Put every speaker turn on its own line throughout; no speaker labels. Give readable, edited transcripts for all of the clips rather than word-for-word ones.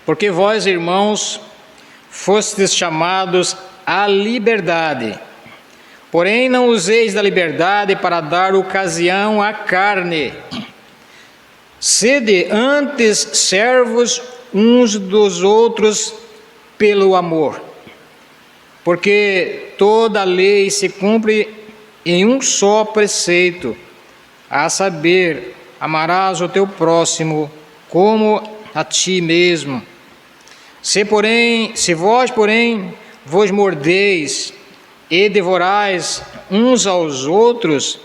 Porque vós, irmãos, fostes chamados à liberdade. Porém, não useis da liberdade para dar ocasião à carne. Sede antes servos uns dos outros pelo amor. Porque toda a lei se cumpre em um só preceito, a saber, amarás o teu próximo como a ti mesmo. Se vós, porém, vos mordeis e devorais uns aos outros,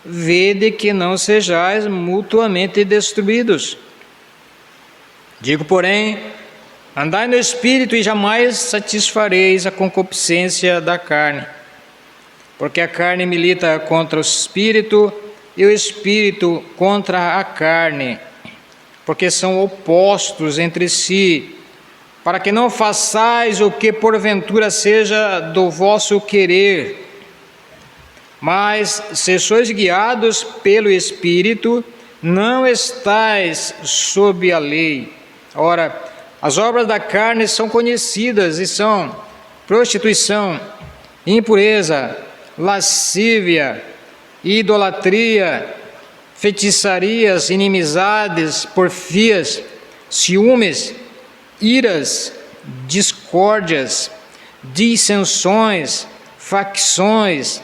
vede que não sejais mutuamente destruídos. Digo, porém, andai no Espírito e jamais satisfareis a concupiscência da carne. Porque a carne milita contra o Espírito e o Espírito contra a carne, porque são opostos entre si, para que não façais o que porventura seja do vosso querer. Mas se sois guiados pelo Espírito, não estais sob a lei. Ora, as obras da carne são conhecidas e são prostituição, impureza, lascívia, idolatria, feitiçarias, inimizades, porfias, ciúmes, iras, discórdias, dissensões, facções,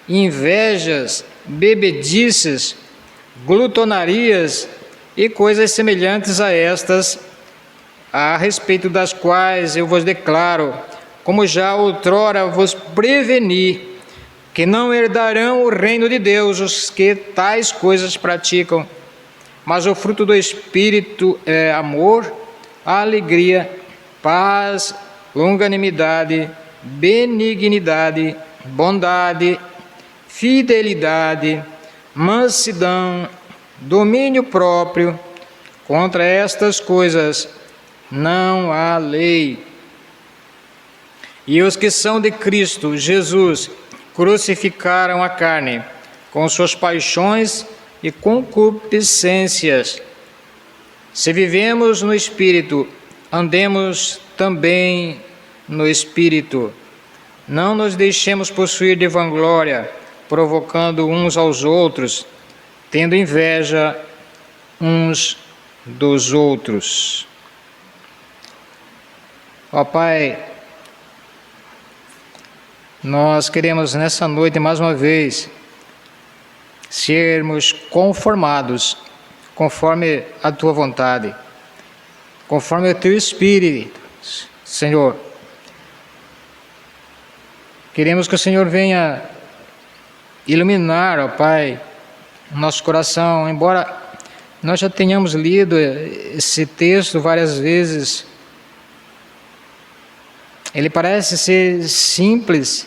invejas, bebedices, glutonarias e coisas semelhantes a estas, a respeito das quais eu vos declaro, como já outrora vos preveni, que não herdarão o reino de Deus os que tais coisas praticam. Mas o fruto do Espírito é amor, alegria, paz, longanimidade, benignidade, bondade, fidelidade, mansidão, domínio próprio. Contra estas coisas não há lei. E os que são de Cristo Jesus crucificaram a carne com suas paixões e concupiscências. Se vivemos no Espírito, andemos também no Espírito. Não nos deixemos possuir de vanglória, provocando uns aos outros, tendo inveja uns dos outros. Ó Pai, nós queremos nessa noite mais uma vez sermos conformados conforme a Tua vontade, conforme o Teu Espírito, Senhor. Queremos que o Senhor venha iluminar, ó Pai, o nosso coração, embora nós já tenhamos lido esse texto várias vezes. Ele parece ser simples,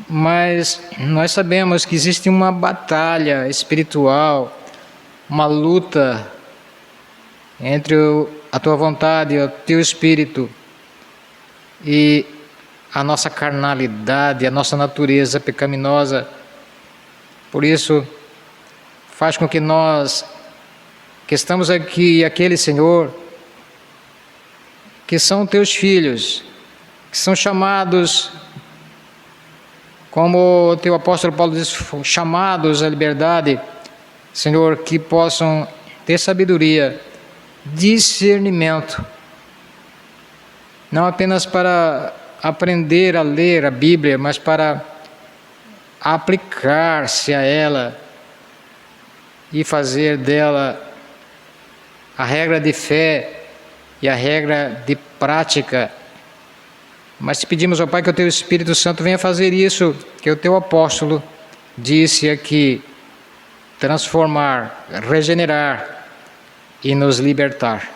mas nós sabemos que existe uma batalha espiritual, uma luta entre a Tua vontade e o Teu Espírito e a nossa carnalidade, a nossa natureza pecaminosa. Por isso, faz com que nós, que estamos aqui, aquele Senhor, que são Teus filhos, que são chamados, como o Teu apóstolo Paulo diz, chamados à liberdade, Senhor, que possam ter sabedoria, discernimento, não apenas para aprender a ler a Bíblia, mas para aplicar-se a ela e fazer dela a regra de fé e a regra de prática. Mas te pedimos, ó Pai, que o Teu Espírito Santo venha fazer isso, que o Teu apóstolo disse aqui, transformar, regenerar e nos libertar.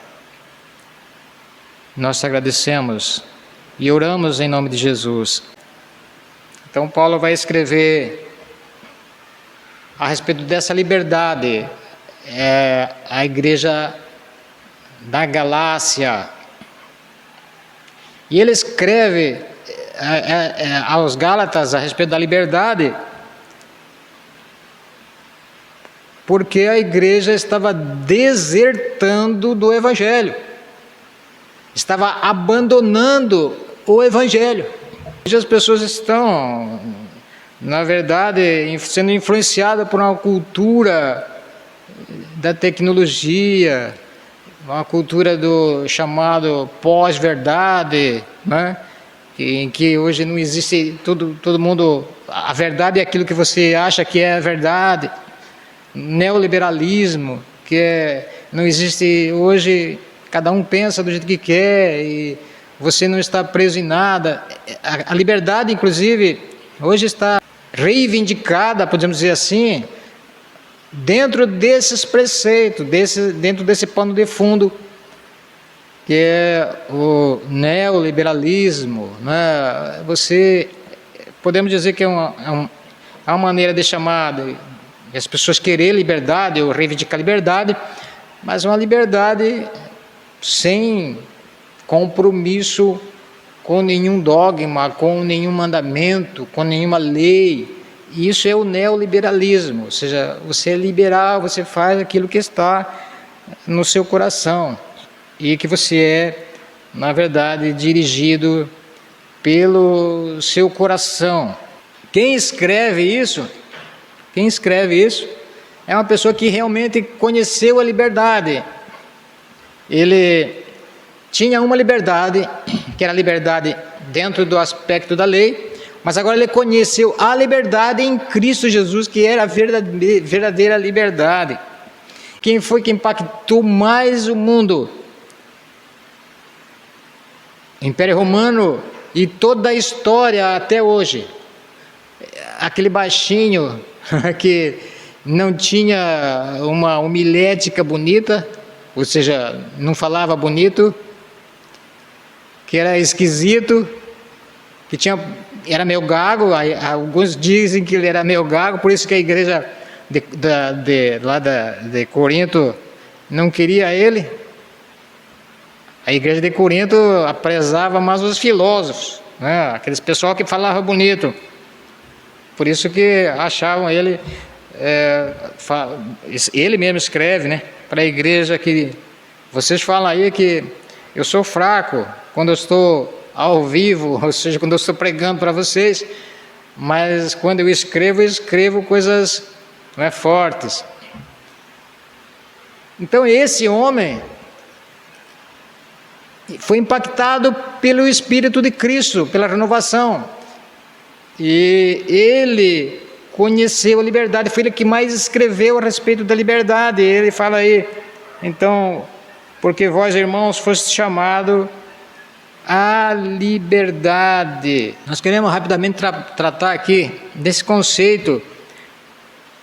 Nós te agradecemos e oramos em nome de Jesus. Então Paulo vai escrever a respeito dessa liberdade, a igreja da Galácia. E ele escreve aos Gálatas a respeito da liberdade, porque a igreja estava desertando do Evangelho. estava abandonando o Evangelho. Hoje as pessoas estão, na verdade, sendo influenciadas por uma cultura da tecnologia, uma cultura do chamado pós-verdade, né? Em que hoje não existe todo mundo, a verdade é aquilo que você acha que é a verdade. Neoliberalismo, não existe hoje, cada um pensa do jeito que quer e você não está preso em nada. A liberdade, inclusive, hoje está reivindicada, podemos dizer assim, dentro desses preceitos, dentro desse pano de fundo, que é o neoliberalismo, né? Podemos dizer que é uma maneira de chamar as pessoas querer liberdade ou reivindicar liberdade, mas uma liberdade sem compromisso com nenhum dogma, com nenhum mandamento, com nenhuma lei. Isso é o neoliberalismo, ou seja, você é liberal, você faz aquilo que está no seu coração e que você é, na verdade, dirigido pelo seu coração. Quem escreve isso é uma pessoa que realmente conheceu a liberdade. Ele tinha uma liberdade, que era a liberdade dentro do aspecto da lei, mas agora ele conheceu a liberdade em Cristo Jesus, que era a verdadeira liberdade. Quem foi que impactou mais o mundo? Império Romano e toda a história até hoje. Aquele baixinho que não tinha uma homilética bonita, ou seja, não falava bonito, que era esquisito, que era meio gago. Alguns dizem que ele era meio gago, por isso que a igreja de Corinto não queria ele. A igreja de Corinto aprezava mais os filósofos, né? Aqueles pessoal que falava bonito. Por isso que achavam ele, ele mesmo escreve, né, para a igreja que vocês falam aí que eu sou fraco quando eu estou ao vivo, ou seja, quando eu estou pregando para vocês, mas quando eu escrevo coisas, né, fortes. Então esse homem foi impactado pelo Espírito de Cristo, pela renovação, e ele conheceu a liberdade, foi ele que mais escreveu a respeito da liberdade. Ele fala aí, então, porque vós, irmãos, foste chamado à liberdade. Nós queremos rapidamente tratar aqui desse conceito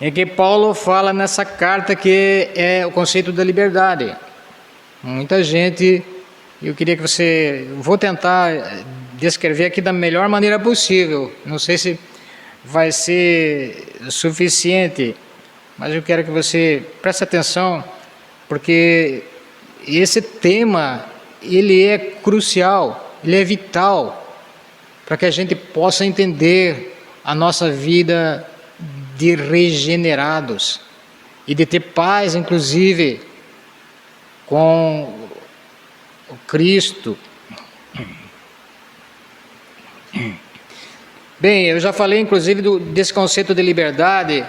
em que Paulo fala nessa carta, que é o conceito da liberdade. Muita gente, eu queria que vou tentar descrever aqui da melhor maneira possível, não sei se vai ser suficiente, mas eu quero que você preste atenção, porque esse tema, ele é crucial, ele é vital, para que a gente possa entender a nossa vida de regenerados, e de ter paz, inclusive, com o Cristo. Bem, eu já falei inclusive desse conceito de liberdade,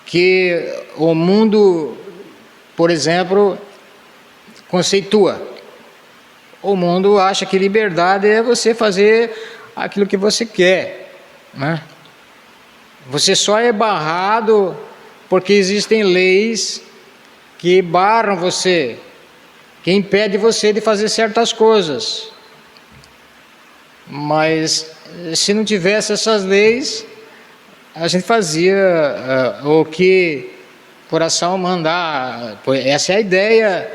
que o mundo, por exemplo, conceitua. O mundo acha que liberdade é você fazer aquilo que você quer, né? Você só é barrado porque existem leis que barram você, que impedem você de fazer certas coisas. Mas se não tivesse essas leis, a gente fazia o que o coração mandar. Essa é a ideia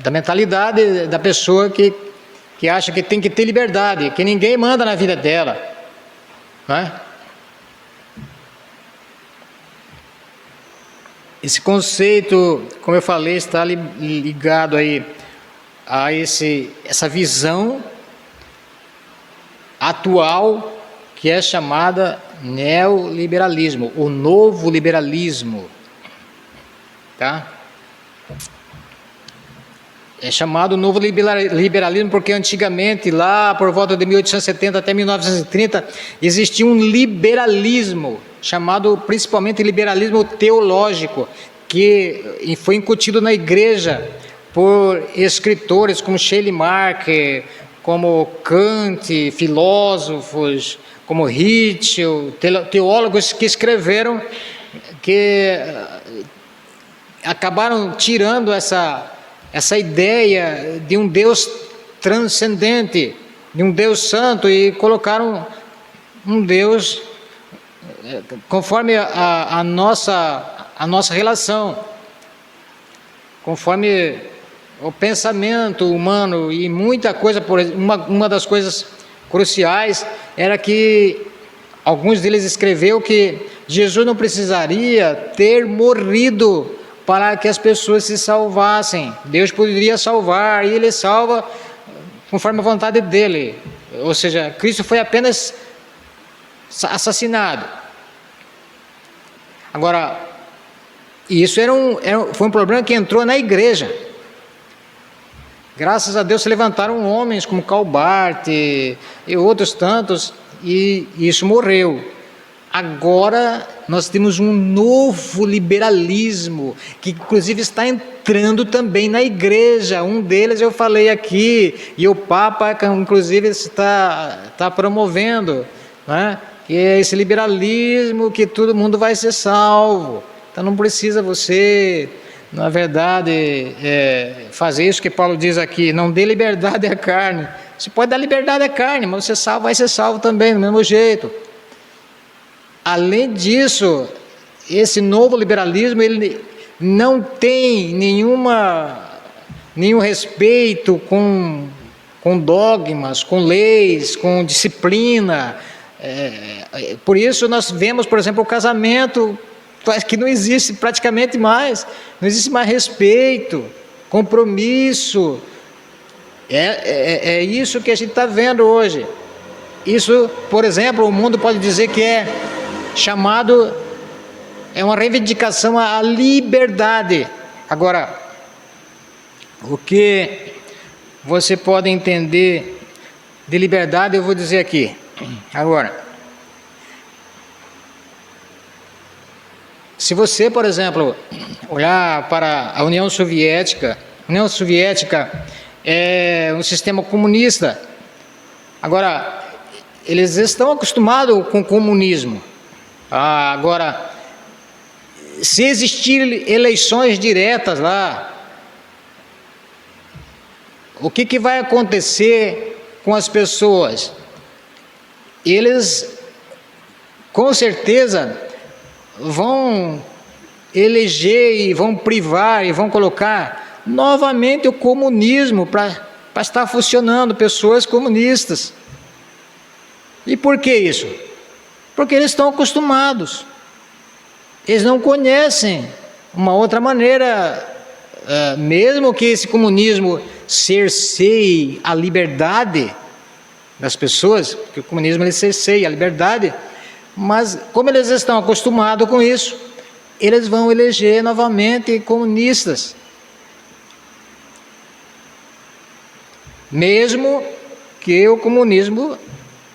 da mentalidade da pessoa que acha que tem que ter liberdade, que ninguém manda na vida dela, né? Esse conceito, como eu falei, está ligado aí a essa visão atual que é chamada neoliberalismo, o novo liberalismo, tá? É chamado novo liberalismo porque antigamente, lá por volta de 1870 até 1930, existia um liberalismo, chamado principalmente liberalismo teológico, que foi incutido na igreja por escritores como Shelley Mark, como Kant, filósofos como Ritschl, teólogos que escreveram, que acabaram tirando essa ideia de um Deus transcendente, de um Deus santo, e colocaram um Deus conforme a nossa relação, conforme o pensamento humano. E muita coisa, uma das coisas cruciais era que alguns deles escreveu que Jesus não precisaria ter morrido para que as pessoas se salvassem. Deus poderia salvar, e Ele salva conforme a vontade dEle. Ou seja, Cristo foi apenas assassinado. Agora, isso foi um problema que entrou na igreja. Graças a Deus se levantaram homens como Karl Barth e outros tantos, e isso morreu. Agora nós temos um novo liberalismo, que inclusive está entrando também na igreja. Um deles eu falei aqui, e o Papa inclusive está promovendo, né? Que é esse liberalismo que todo mundo vai ser salvo. Então não precisa você, na verdade, fazer isso que Paulo diz aqui: não dê liberdade à carne. Você pode dar liberdade à carne, mas você vai ser salvo também, do mesmo jeito. Além disso, esse novo liberalismo, ele não tem nenhum respeito com dogmas, com leis, com disciplina. Por isso nós vemos, por exemplo, o casamento que não existe praticamente mais, não existe mais respeito, compromisso. É isso que a gente está vendo hoje. Isso, por exemplo, o mundo pode dizer que é uma reivindicação à liberdade. Agora, o que você pode entender de liberdade, eu vou dizer aqui. Agora, se você, por exemplo, olhar para a União Soviética é um sistema comunista. Agora, eles estão acostumados com o comunismo. Agora, se existir eleições diretas lá, o que vai acontecer com as pessoas? Eles, com certeza, vão eleger e vão privar e vão colocar novamente o comunismo para estar funcionando, pessoas comunistas. E por que isso? Porque eles estão acostumados. Eles não conhecem uma outra maneira, mesmo que esse comunismo cerceie a liberdade das pessoas, porque o comunismo ele cerceia a liberdade, mas como eles estão acostumados com isso, eles vão eleger novamente comunistas. Mesmo que o comunismo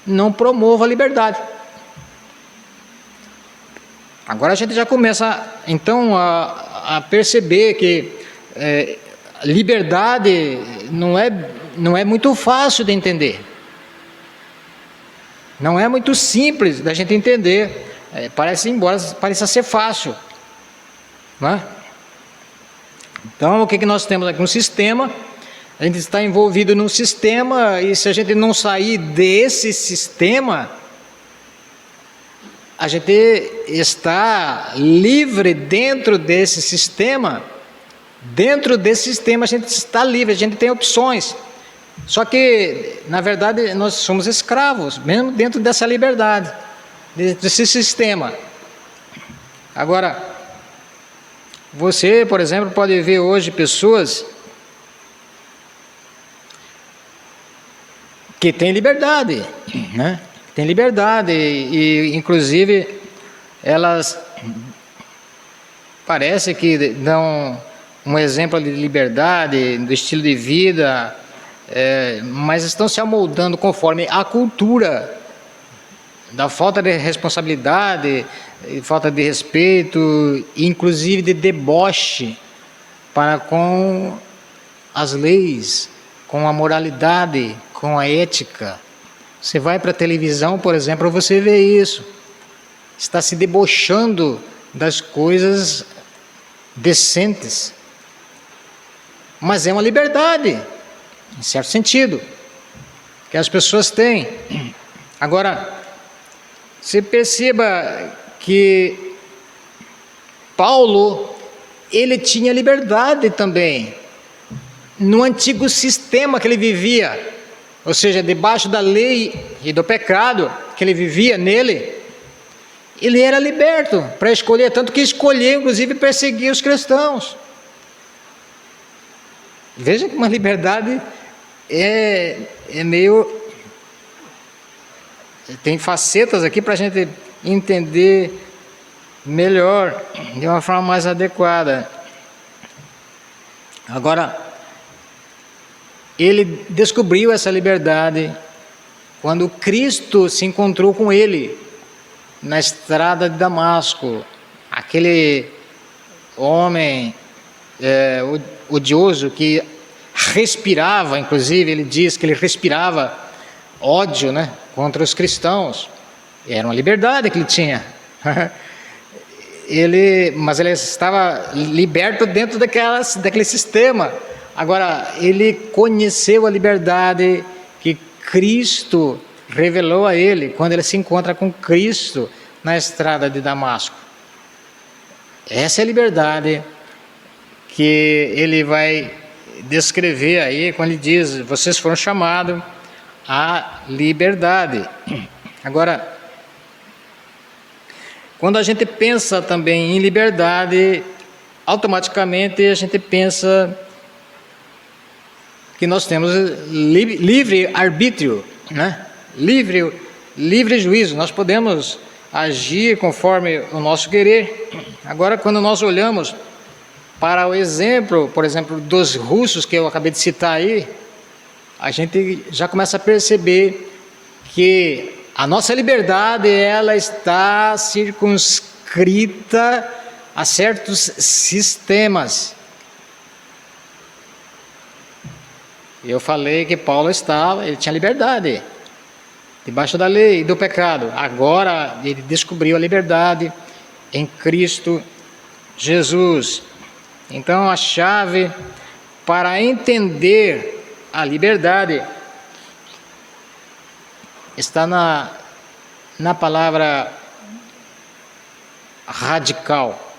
não promova a liberdade. Agora a gente já começa então a perceber que liberdade não é muito fácil de entender. Não é muito simples da gente entender. Embora pareça ser fácil, não é? Então o que nós temos aqui? Um sistema. A gente está envolvido num sistema, e se a gente não sair desse sistema, a gente está livre dentro desse sistema. Dentro desse sistema a gente está livre, a gente tem opções. Só que, na verdade, nós somos escravos, mesmo dentro dessa liberdade, desse sistema. Agora, você, por exemplo, pode ver hoje pessoas que têm liberdade, né? Tem liberdade e inclusive elas parece que um exemplo de liberdade, do estilo de vida, mas estão se amoldando conforme a cultura da falta de responsabilidade, falta de respeito, inclusive de deboche para com as leis, com a moralidade, com a ética. Você vai para a televisão, por exemplo, você vê isso. Está se debochando das coisas decentes. Mas é uma liberdade, em certo sentido, que as pessoas têm. Agora, você perceba que Paulo, ele tinha liberdade também. No antigo sistema que ele vivia, ou seja, debaixo da lei e do pecado que ele vivia nele, ele era liberto para escolher, tanto que escolheu, inclusive, perseguir os cristãos. Veja que uma liberdade é meio... Tem facetas aqui para a gente entender melhor, de uma forma mais adequada. Agora, ele descobriu essa liberdade quando Cristo se encontrou com ele na estrada de Damasco. Aquele homem odioso que respirava, inclusive ele diz que ele respirava ódio, né, contra os cristãos. Era uma liberdade que ele tinha. Mas ele estava liberto dentro daquele sistema. Agora, ele conheceu a liberdade que Cristo revelou a ele quando ele se encontra com Cristo na estrada de Damasco. Essa é a liberdade que ele vai descrever aí quando ele diz: vocês foram chamados à liberdade. Agora, quando a gente pensa também em liberdade, automaticamente a gente pensa que nós temos livre arbítrio, né? Livre juízo. Nós podemos agir conforme o nosso querer. Agora, quando nós olhamos para o exemplo, por exemplo, dos russos que eu acabei de citar aí, a gente já começa a perceber que a nossa liberdade, ela está circunscrita a certos sistemas. Eu falei que Paulo ele tinha liberdade, debaixo da lei e do pecado. Agora ele descobriu a liberdade em Cristo Jesus. Então a chave para entender a liberdade está na palavra radical.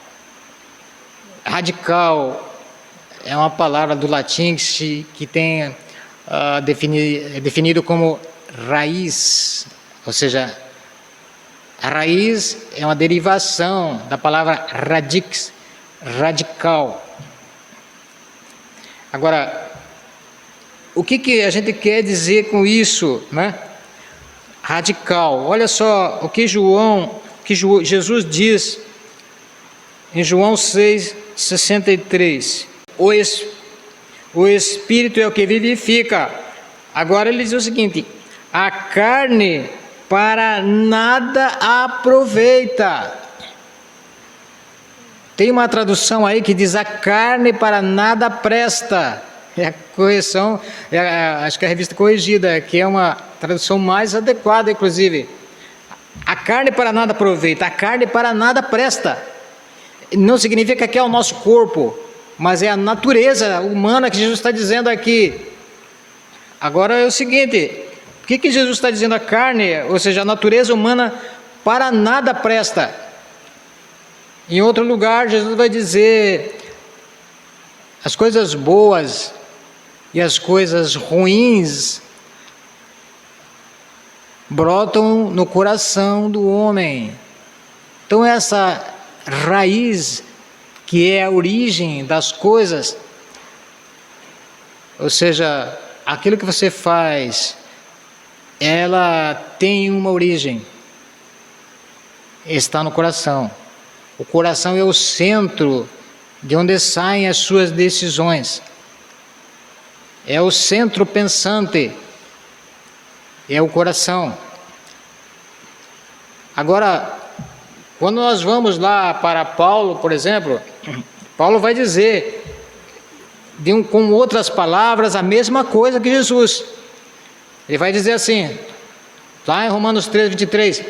Radical é uma palavra do latim que tem definido como raiz, ou seja, a raiz é uma derivação da palavra radix, radical. Agora, o que a gente quer dizer com isso, né? Radical. Olha só o que Jesus diz em João 6:63. O Espírito é o que vivifica. Agora ele diz o seguinte: a carne para nada aproveita. Tem uma tradução aí que diz: a carne para nada presta. É a correção, acho que é a Revista Corrigida, que é uma tradução mais adequada, inclusive. A carne para nada aproveita, a carne para nada presta. Não significa que é o nosso corpo, mas é a natureza humana que Jesus está dizendo aqui. Agora é o seguinte: o que Jesus está dizendo? A carne, ou seja, a natureza humana, para nada presta. Em outro lugar, Jesus vai dizer: as coisas boas e as coisas ruins brotam no coração do homem. Então essa raiz que é a origem das coisas, ou seja, aquilo que você faz, ela tem uma origem, está no coração. O coração é o centro de onde saem as suas decisões. É o centro pensante, é o coração. Agora, quando nós vamos lá para Paulo, por exemplo, Paulo vai dizer, com outras palavras, a mesma coisa que Jesus. Ele vai dizer assim, lá em Romanos 3:23,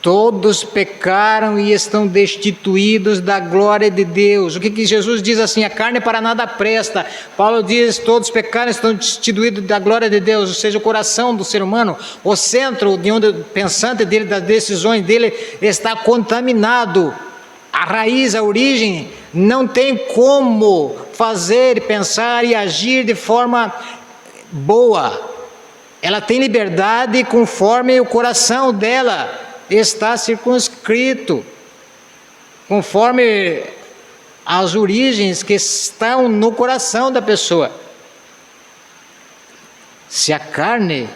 todos pecaram e estão destituídos da glória de Deus. O que Jesus diz assim? A carne para nada presta. Paulo diz, todos pecaram e estão destituídos da glória de Deus. Ou seja, o coração do ser humano, o centro de onde o pensante dele, das decisões dele, está contaminado. A raiz, a origem, não tem como fazer, pensar e agir de forma boa. Ela tem liberdade conforme o coração dela está circunscrito, conforme as origens que estão no coração da pessoa. Se a carne,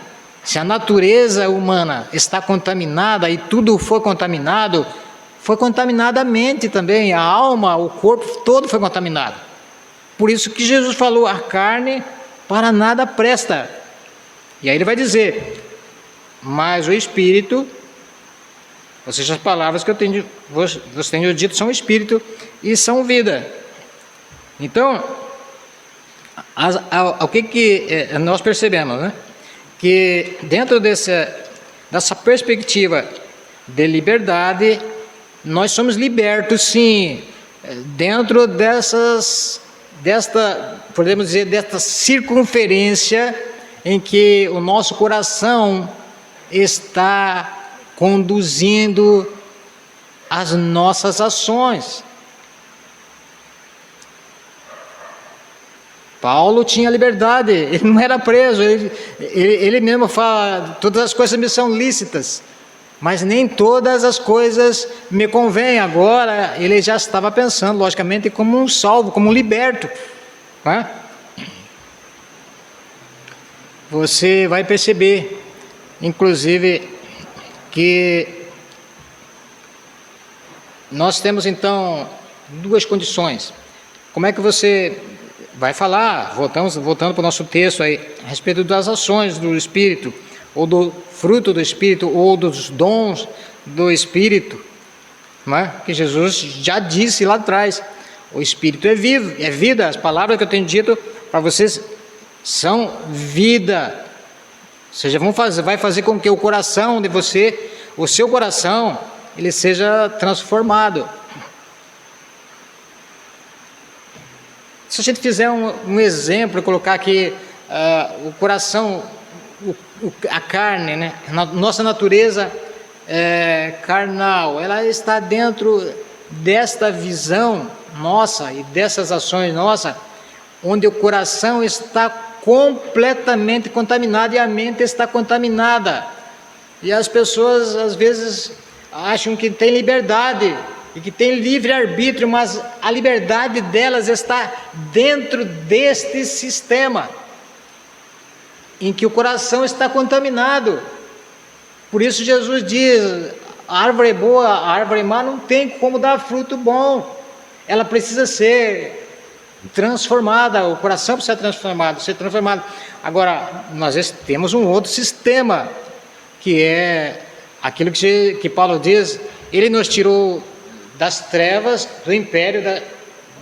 se a natureza humana está contaminada e tudo foi contaminado, foi contaminada a mente também, a alma, o corpo todo foi contaminado. Por isso que Jesus falou, a carne para nada presta. E aí ele vai dizer, mas o Espírito, ou seja, as palavras que vos tenho dito são Espírito e são vida. Então, o que nós percebemos, né? Que dentro dessa perspectiva de liberdade, nós somos libertos, sim, dentro podemos dizer, desta circunferência em que o nosso coração está conduzindo as nossas ações. Paulo tinha liberdade, ele não era preso, ele mesmo fala, todas as coisas me são lícitas, mas nem todas as coisas me convêm. Agora ele já estava pensando, logicamente, como um salvo, como um liberto, né? Você vai perceber, inclusive, que nós temos então duas condições. Como é que você vai falar, voltando para o nosso texto aí, a respeito das ações do Espírito, ou do fruto do Espírito, ou dos dons do Espírito, não é? Que Jesus já disse lá atrás, o Espírito é vivo, é vida, as palavras que eu tenho dito para vocês são vida. Ou seja, vai fazer com que o coração de você, o seu coração, ele seja transformado. Se a gente fizer um exemplo, colocar aqui o coração, a carne, né? Nossa natureza carnal, ela está dentro desta visão nossa e dessas ações nossas, onde o coração está completamente contaminado e a mente está contaminada. E as pessoas às vezes acham que tem liberdade e que tem livre-arbítrio, mas a liberdade delas está dentro deste sistema em que o coração está contaminado. Por isso Jesus diz, a árvore boa, a árvore má não tem como dar fruto bom, ela precisa ser transformada, o coração precisa ser transformado. Agora, nós temos um outro sistema, que é aquilo que Paulo diz, ele nos tirou das trevas, do império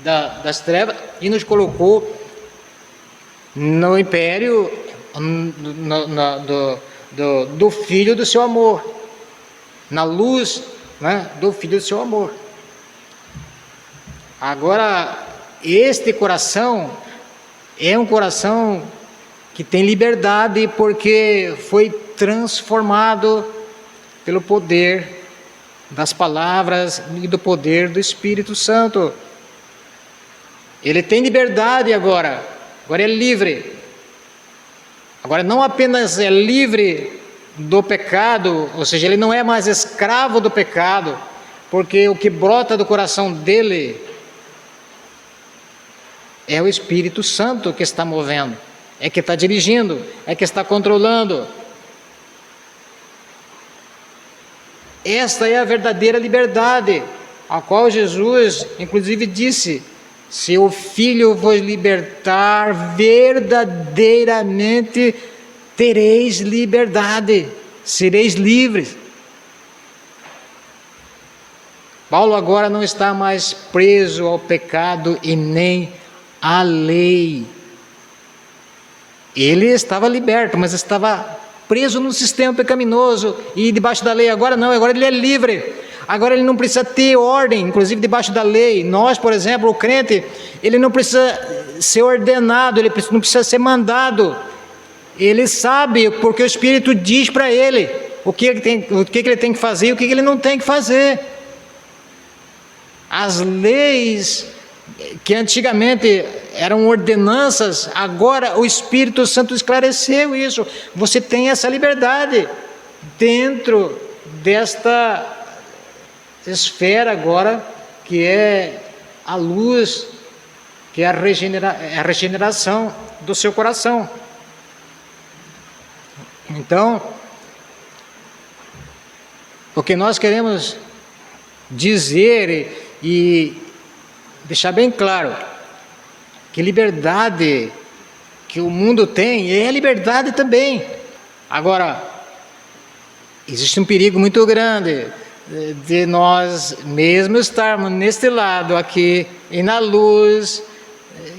das trevas, e nos colocou no império do Filho do seu amor, na luz, né, do Filho do seu amor. Agora, este coração é um coração que tem liberdade, porque foi transformado pelo poder das palavras e do poder do Espírito Santo. Ele tem liberdade agora é livre. Agora não apenas é livre do pecado, ou seja, ele não é mais escravo do pecado, porque o que brota do coração dele é o Espírito Santo que está movendo, é que está dirigindo, é que está controlando. Esta é a verdadeira liberdade, a qual Jesus, inclusive, disse Se o Filho vos libertar, verdadeiramente tereis liberdade, sereis livres. Paulo agora não está mais preso ao pecado e nem à lei. Ele estava liberto, mas estava preso num sistema pecaminoso e debaixo da lei. Agora não, agora ele é livre. Agora ele não precisa ter ordem, inclusive debaixo da lei. Nós, por exemplo, o crente, ele não precisa ser ordenado, ele não precisa ser mandado. Ele sabe porque o Espírito diz para ele o que ele tem que fazer e o que ele não tem que fazer. As leis que antigamente eram ordenanças, agora o Espírito Santo esclareceu isso. Você tem essa liberdade dentro desta esfera agora, que é a luz, que é a regeneração do seu coração. Então, o que nós queremos dizer e deixar bem claro, que liberdade que o mundo tem é liberdade também. Agora, existe um perigo muito grande de nós mesmo estarmos neste lado aqui e na luz,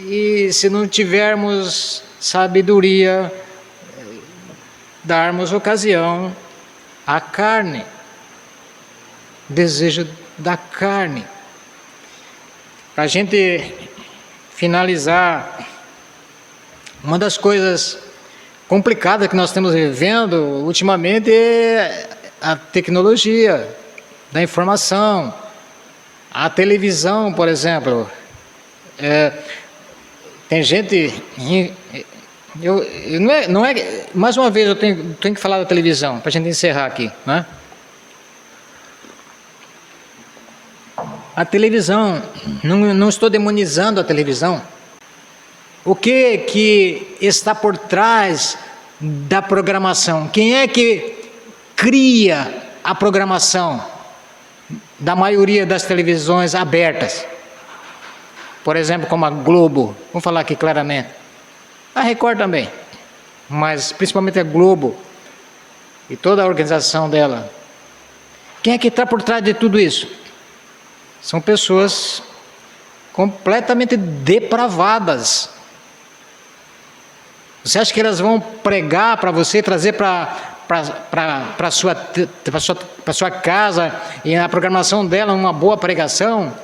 e se não tivermos sabedoria, darmos ocasião à carne, desejo da carne. Para a gente finalizar, uma das coisas complicadas que nós estamos vivendo ultimamente é a tecnologia da informação, a televisão, por exemplo. Tem gente, não é, mais uma vez eu tenho que falar da televisão para a gente encerrar aqui, né? A televisão, não estou demonizando a televisão. O que está por trás da programação? Quem é que cria a programação da maioria das televisões abertas? Por exemplo, como a Globo, vamos falar aqui claramente. A Record também, mas principalmente a Globo e toda a organização dela. Quem é que está por trás de tudo isso? São pessoas completamente depravadas. Você acha que elas vão pregar para você, trazer para sua casa e na programação dela uma boa pregação?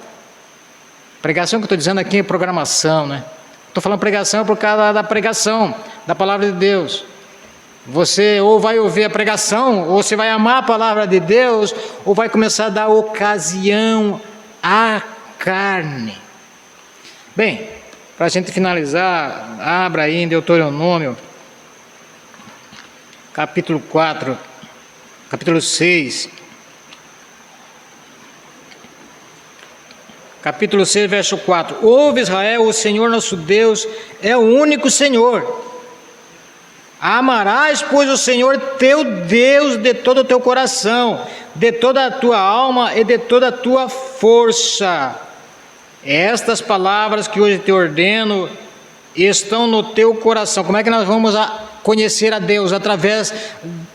Pregação que eu estou dizendo aqui é programação, né? Estou falando pregação por causa da pregação, da palavra de Deus. Você ou vai ouvir a pregação, ou você vai amar a palavra de Deus, ou vai começar a dar ocasião à carne. Bem, para a gente finalizar, abra aí em Deuteronômio, capítulo 4, capítulo 6. Capítulo 6, verso 4. Ouve, Israel, o Senhor nosso Deus é o único Senhor. Amarás, pois, o Senhor teu Deus de todo o teu coração, de toda a tua alma e de toda a tua força. Estas palavras que hoje te ordeno estão no teu coração. Como é que nós vamos conhecer a Deus? Através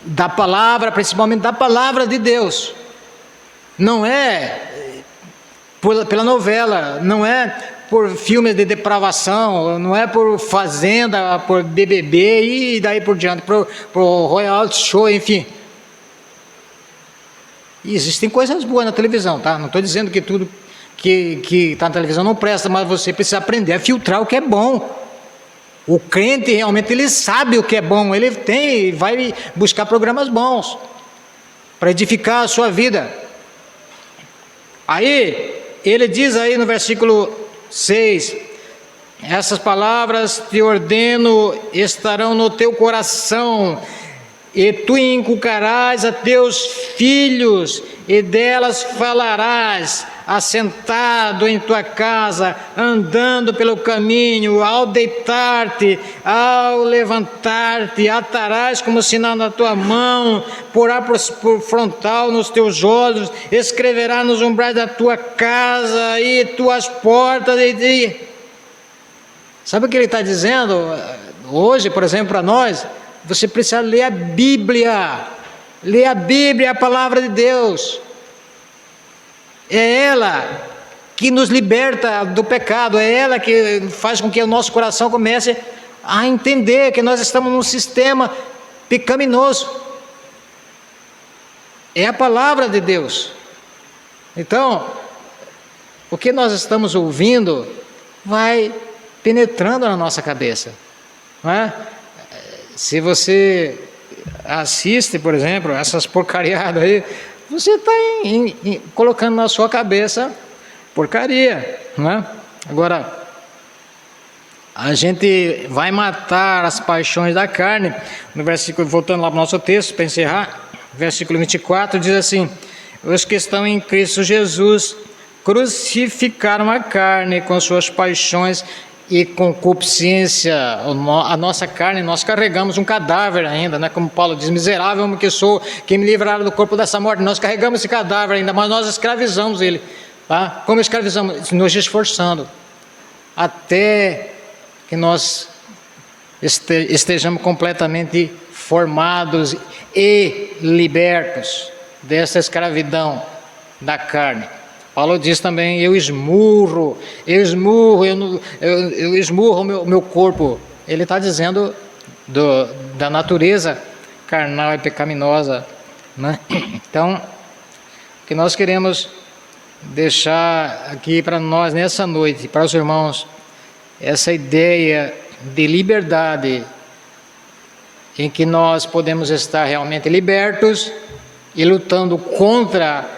da palavra, principalmente da palavra de Deus. Não é pela novela, não é por filmes de depravação, não é por Fazenda, por BBB e daí por diante, por Royal Show, enfim. E existem coisas boas na televisão, tá? Não estou dizendo que tudo que está na televisão não presta, mas você precisa aprender a filtrar o que é bom. O crente realmente ele sabe o que é bom, ele vai buscar programas bons para edificar a sua vida. Aí ele diz aí no versículo 6: essas palavras te ordeno estarão no teu coração, e tu inculcarás a teus filhos, e delas falarás assentado em tua casa, andando pelo caminho, ao deitar-te, ao levantar-te, atarás como sinal na tua mão, porá por frontal nos teus olhos, escreverá nos umbrais da tua casa e tuas portas. Sabe o que ele está dizendo? Hoje, por exemplo, para nós, você precisa ler a Bíblia. Ler a Bíblia, a palavra de Deus. É ela que nos liberta do pecado, é ela que faz com que o nosso coração comece a entender que nós estamos num sistema pecaminoso. É a palavra de Deus. Então, o que nós estamos ouvindo vai penetrando na nossa cabeça, não é? Se você assiste, por exemplo, essas porcariadas aí, você está colocando na sua cabeça porcaria, não é? Agora, a gente vai matar as paixões da carne. No versículo, voltando lá para o nosso texto, para encerrar, versículo 24, diz assim: os que estão em Cristo Jesus crucificaram a carne com suas paixões e concupiscência. A nossa carne, nós carregamos um cadáver ainda, né? Como Paulo diz: miserável homem que sou, quem me livrará do corpo dessa morte. Nós carregamos esse cadáver ainda, mas nós escravizamos ele, tá? Como escravizamos? Nos esforçando até que nós estejamos completamente formados e libertos dessa escravidão da carne. Paulo diz também: eu esmurro o meu corpo. Ele está dizendo da natureza carnal e pecaminosa, né? Então, o que nós queremos deixar aqui para nós nessa noite, para os irmãos, essa ideia de liberdade, em que nós podemos estar realmente libertos e lutando contra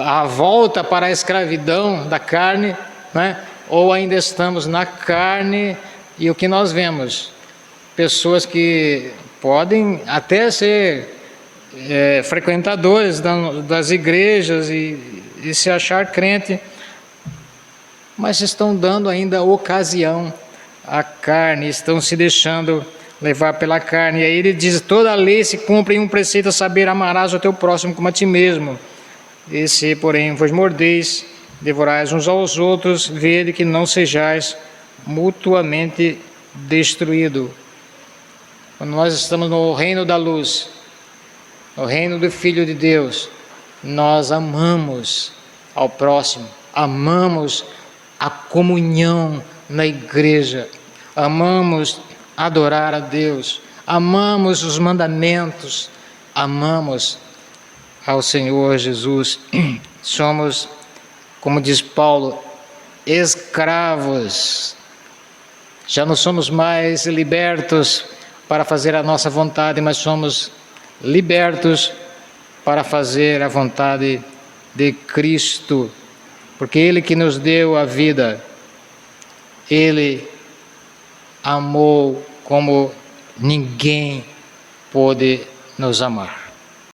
a volta para a escravidão da carne, né? Ou ainda estamos na carne, e o que nós vemos? Pessoas que podem até ser frequentadores das igrejas e se achar crente, mas estão dando ainda ocasião à carne, estão se deixando levar pela carne. E aí ele diz: toda a lei se cumpre em um preceito, a saber, amarás o teu próximo como a ti mesmo. E se, porém, vos mordeis, devorais uns aos outros, vede que não sejais mutuamente destruídos. Quando nós estamos no reino da luz, no reino do Filho de Deus, nós amamos ao próximo, amamos a comunhão na igreja, amamos adorar a Deus, amamos os mandamentos, amamos ao Senhor Jesus. Somos, como diz Paulo, escravos. Já não somos mais libertos para fazer a nossa vontade, mas somos libertos para fazer a vontade de Cristo, porque Ele que nos deu a vida, Ele amou como ninguém pôde nos amar.